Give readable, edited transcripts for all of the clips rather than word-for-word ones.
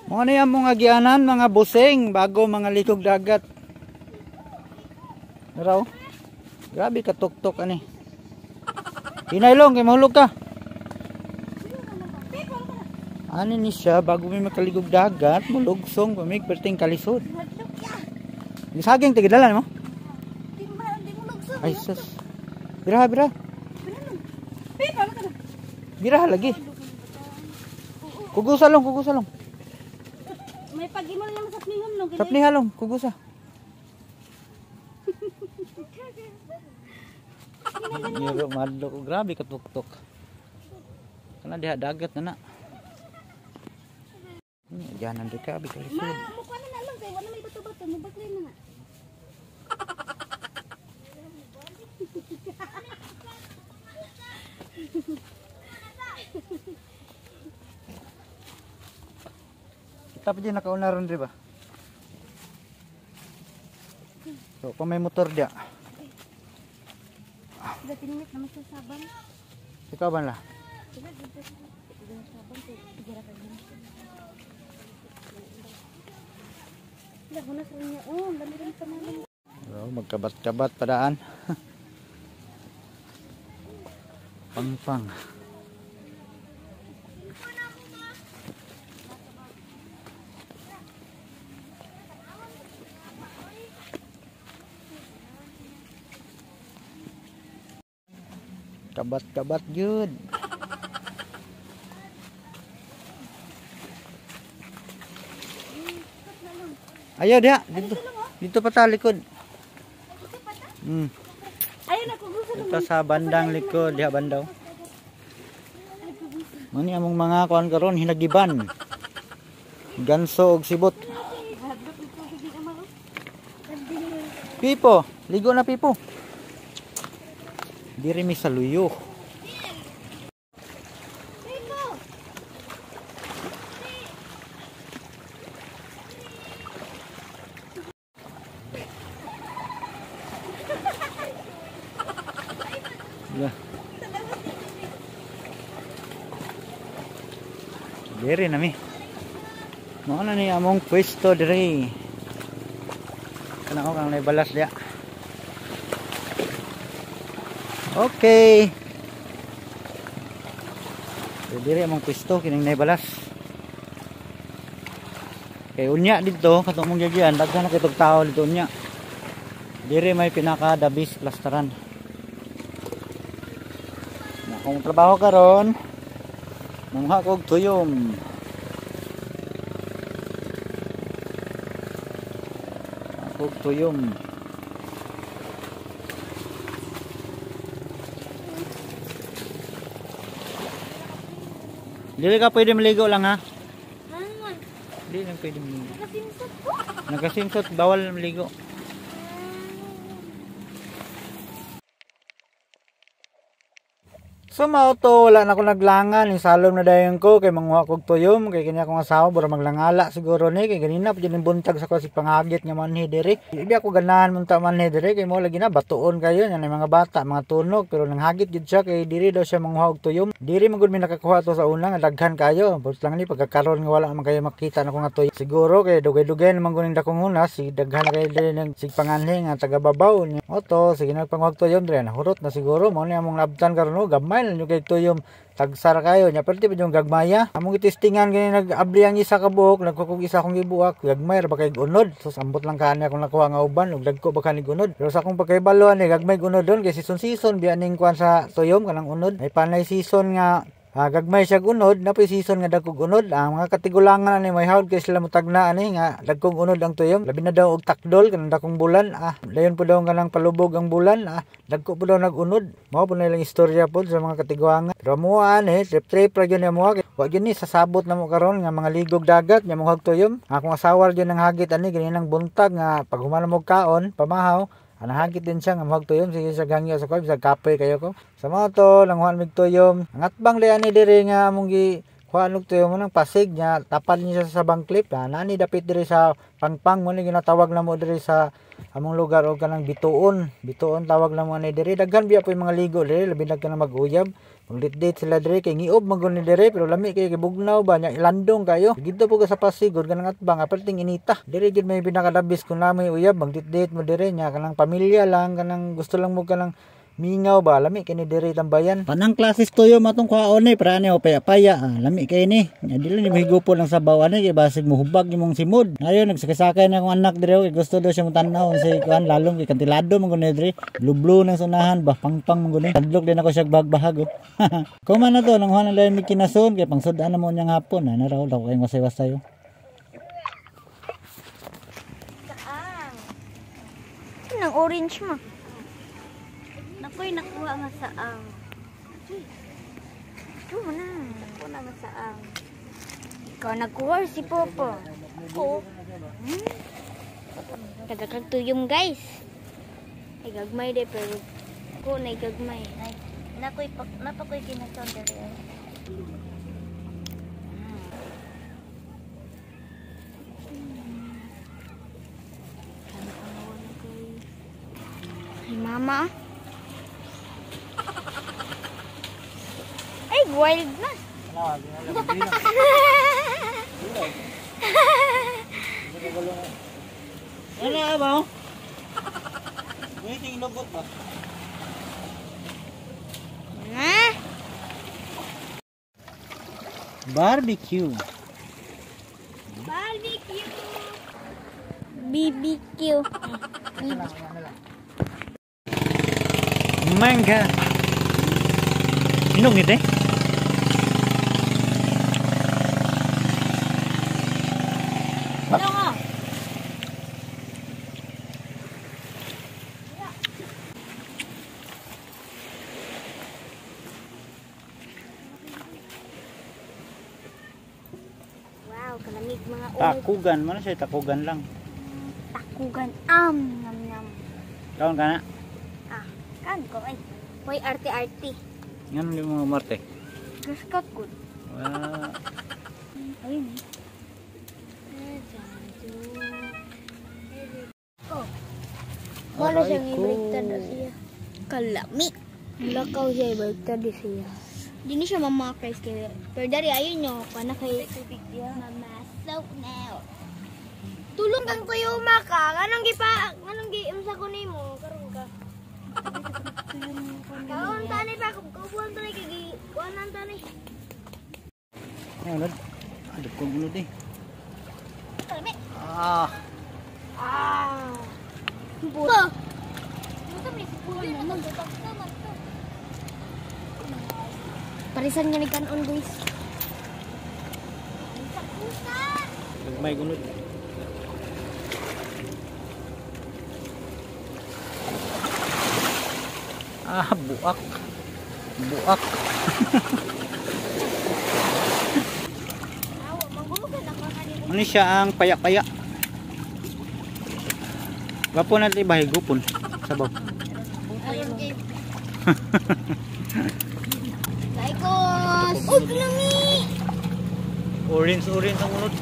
Mga na yan mga gianan, mga busing, bago mga likog dagat. Naraw? Grabe katuktok ani. Hinaylong, kay mahulog ka. Ano ni siya, bago may makaligog dagat, mulugsong, pamig, perting kalisod. Saging, tigidalan mo? Ay, sus. Biraha, biraha. Biraha lagi. Kugusa long, kugusa long. May pag-imol lang sa pnihon long. Sa pniha long, kugusa. Yero, madlo ko. Grabe katuktok. Kana diha dagat na na. Diyan nandito ka, bigay lisod. Mukha na na lang, kaya wala may bato-bato. Mabaklay na nga. Kita pa dyan nakauna ron diba? So, kung may motor dia. Dati minit naman sa saban. Ikaw ba na? Sila dito sa saban. Tigara ka din. Sila guna sa niya. Oh, dami rin pa namin. So, magkabat-kabat padaan. Pang-pang. Kabat-kabat yun. Ayaw dia, dito. Dito pa ta likod. Ayun ako gusto lang. Ito sa bandang likod, diha bandaw. Mani among mga kuan karon hinagiban. Ganso og sibot. Pipo, ligo na pipo. Diri mi sa luyo. Yeah. Diri na mi. Mao na ni among pwesto diri. Kana ko kang naibalas dia. Okay. Diri among pwesto kining naibalas. Kay unya dito katong mong gigian daghan na kitog tao dito unya. Diri may pinaka dabis plasteran. Na kung trabaho karon mangha kog tuyom. Kog tuyom. Dili ka pwede maligo lang ha? Dili lang pwede maligo. Nakasimsot po. Nakasimsot, bawal maligo. So mao to, wala na ko naglangan, isalom na dayon ko kay manguha kog tuyom, kay kini akong asawa bura maglangala siguro ni kay ganina pa jud buntag sa ko si pangagit nga manhi diri. Ibi ako ganahan munta manhi diri kay mo lagi na batuon kayo nya mga bata, mga tunog pero nanghagit jud siya kay diri daw siya manguha og tuyom. Diri man gud mi nakakuha to sa una nga daghan kayo. But lang ni pagkakaron nga wala man kayo makita na ko nga tuyom. Siguro kay dugay-dugay naman guning dakong hunas, si daghan na kayo diri ng sigpanganhi nga taga babaw ni. Oto sige nagpanguha og tuyom diri na hurot na siguro mo ni among labtan karon gamay nyo kay tuyom tagsara kayo nya pero di pa yung gagmaya among itestingan gani nag-abli ang isa ka buhok nagkukog isa kong gibuak gagmay ra ba kay unod so sambot lang kanya akong nakuha nga uban ug dagko ba kani unod pero sa akong pagkaibaluan ni gagmay unod don kay season biya ning kuan sa tuyom kanang unod ay panay season nga gagmay siya unod napoy season nga dagkog unod ang mga katigulangan ani may hawd kay sila mutagna ani nga dagkong unod ang tuyom labi na daw og takdol kanang dakong bulan dayon po daw kanang palubog ang bulan dagko po daw nagunod mao po na lang istorya po sa mga katigulangan pero mo ani trip ra gyud mo wa gyud ni sasabot na mo karon nga mga ligog dagat nya mo tuyom akong asawa gyud nang hagit ani ganinang buntag nga pag human mo kaon pamahaw anahagit din siya nga magtuyom sige sa gangyo sa koy sa kapoy kayo ko sa mga to langhuan mig tuyom angat bang leani diri nga among gi kuan og tuyom nang pasig nya tapad niya sa sabang clip nani dapit diri sa pangpang mo ni ginatawag na mo diri sa among lugar og kanang bituon tawag na mo ani diri daghan biya po mga ligo diri labi na kanang mag-uyab Paglit-date sila dire kay ngiob magun ni dire pero lami kay bugnaw ba nya ilandong kayo. Gidto po ka sa pasigod kanang atbang apalting inita. Dire gid may pinakadabis kun lamay uyab maglit-date mo dire nya kanang pamilya lang kanang gusto lang mo kanang mingaw ba lami kini dire tambayan. Panang klases toyo matong kwaon ni para ni opaya-paya. Lami kay ni. Nya dili ni mahigupon lang sa bawan ni kay basig mohubag imong simod. Ayo nagsakasakay na akong anak dire kay gusto daw siyang tan-aw sa kuan lalong kay kantilado man gud dire. Blue ng sunahan ba pangpang man gud ni. Kadlok din ako siya bagbahag. Kuman na to nang huan lang mi kinason kay pangsud-an na mo nyang hapon na raw daw kay wasay-wasay. Nang orange mo. Nakoy nakuha nga saang. Ito mo na. Nakuha nga saang. Ikaw nagkuha si Popo. Oo. Tagakag tuyong guys. Ay gagmay de pero ko na gagmay. Napakoy kinason dere. Ay mama. Ay wild na. Ano ba? Wait, inobot ba? Barbecue. Barbecue. BBQ. Mangga. Inong ite? Ano nga? Wow, kalamig mga Takugan, mana siya takugan lang. takugan. Nam nam. Kaon ka na? Kan ko ay. Hoy arte-arte. Ngano di mo marte? Gaskat ko. Wah, Ayun. Oh. Wala aray siyang ko. ibaliktad na siya. Kalami. Lakaw siya ibaliktad na siya. Hindi siya mamakay kaya. Pero dari ayun nyo. Pana kay mamasaw na. Tulong kang kuyo maka. Anong giimsa ko ni mo? Karoon ka. Kaon tani pa. Kubuhan tani kay kuanan tani. Ano? Adap ko gulod eh. Kalami. Ah, Buto. Parisan nga ni kanon guys. gagmay gulod. Ah, buak. Buak. Ano siya ang paya-paya? Gapo natin iba higupon. Sabaw. Laikos! Oh, kalami! Orange ang unod.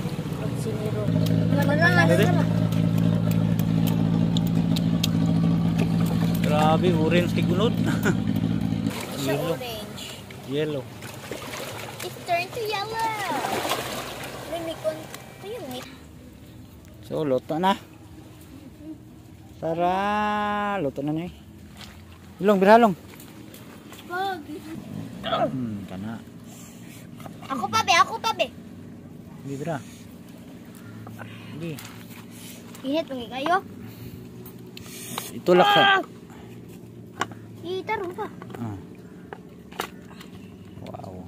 Siniro. Dali. Grabe, orange kay gunod. Siya Yellow. orange. Yellow. It turned to yellow. Rimikon. Ayun, may. So, luto na. Tara, luto na niya. Ilong, birhalong. Pag. Kana. Ako pa be. Hindi, bira. Hindi. Init mo kayo. Itulak sa. Itarong pa. Ah. Wow.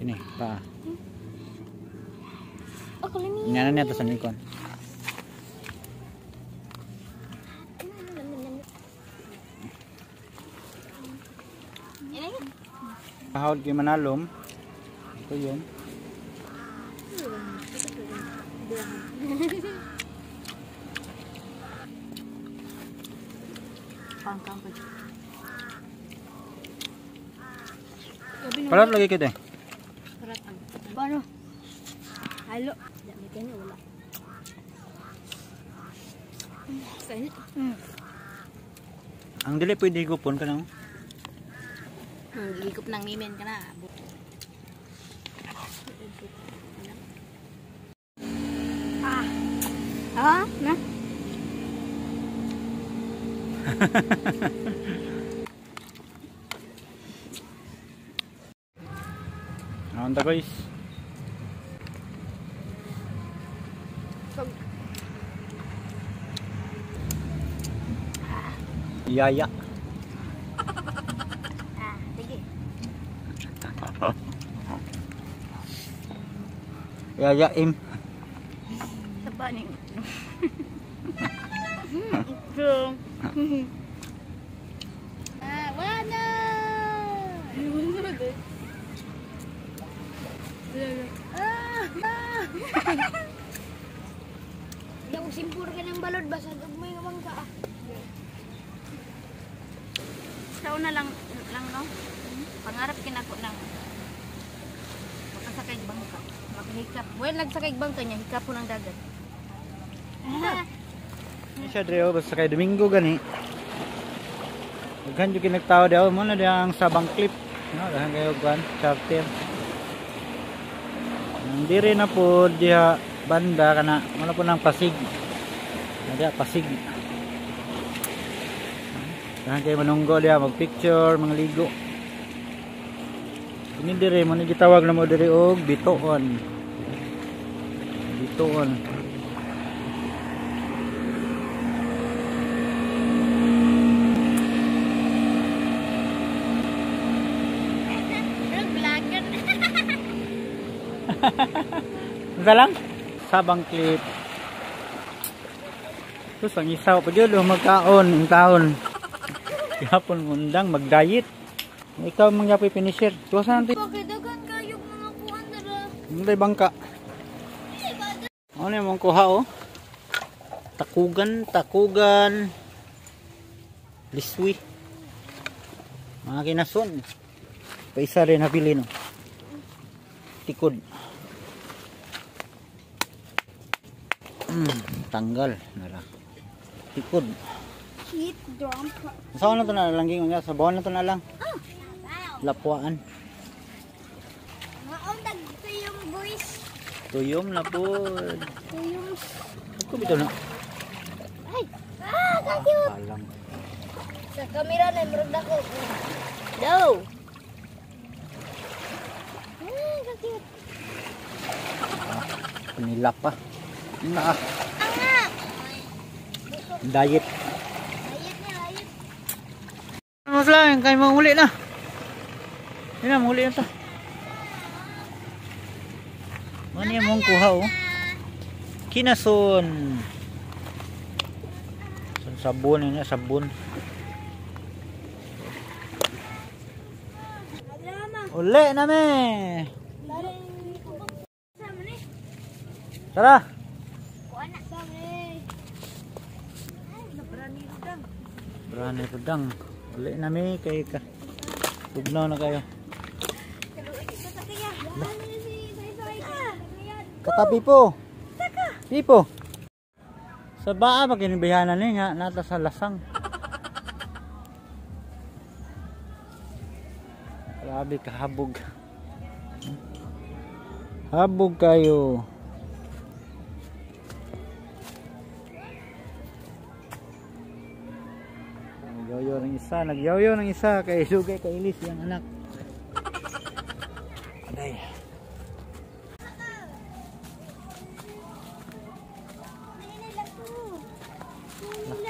Ini, pa. Oh, kalami. Ingana niya to sa nikon. Kahawad kay Manalom. Ito yun. Palat lagi kita. Paano? Halo. Dami kanya wala. Kainit. Ang dili pwede higupon ka lang. Higop ng ngimen ka na. Na? Naon ta guys. Yaya. Sige. Yaya im. Saba ni. Wala. Yung simpur ka ng balod basta may ngawang ka. Sa una lang no. Pangarap kinako nang makasakay bangka. Makahikap. Well, nagsakay bangka niya, hikap po ng dagat. Siya dre basta kay Domingo gani. Daghan jud kinagtao daw mo na ang Sabang Clip. No, daghan kayo kuan charter. Ang diri na po diha banda kana wala po nang Pasig. Ada Pasig. Daghan kayo manunggo diha mag-picture, mga ligo. Kini diri mo ni gitawag na mo diri og Bitoon. Bitoon. Isa lang? Sabang Clip. Terus ang isaw pa dyan, magkaon, ang taon. Kahapon mundang, mag-diet. Ikaw mangyapoy finisher. Tuwasan natin. Pagdagan kayo mga kuhan dara. Hindi bangka. Ano yung mga kuha oh? Takugan. Liswi. Mga kinason. Paisa rin napili no. Tikod. Tanggal nara. Tikod. Heat drum. Saan na to na lang ging sa bawon na to na lang. Lapuan. Maong dagtuyong boys. Tuyom na po. Tuyong. Ako bitaw na. Ay. Cute. Palang. Sa kamera na murag ako. No. Cute. Nilap pa. Na. Anga. Diet. Ayit. Mas lang kay mo uli na. Ina mo uli na to. Mani mong kuha oh. Kinason. Sabon ini sabon. Uli na me. Tara. Berani pedang. Uli na me kay ka. Tugnaw na kayo. Katabi po. Pipo. Sa baa pa kinibihanan ni nga nata sa lasang. Grabe kahabog. Habog kayo. Nagyayo ng isa kay Sugay kay Ilis yung anak. Aday.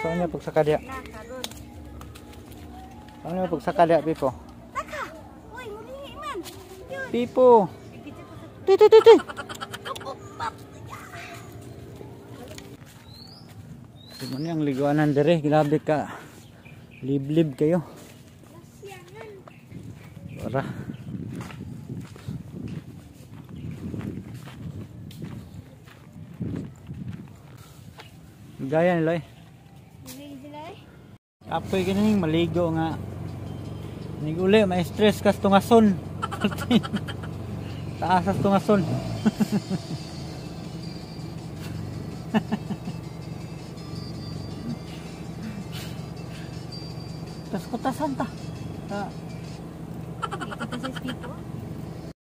Saan niya pagsakadya? Saan niya pagsakadya, Pipo? Uy, mulingi man. Pipo. Ti. Sige niya ang liguanan dire, grabe ka. Liblib kayo. Para. Gaya nila eh. Apoy kining maligo nga. Niguli may stress kas tungason. Taas as tungason. Tas kutasan ta. Dito?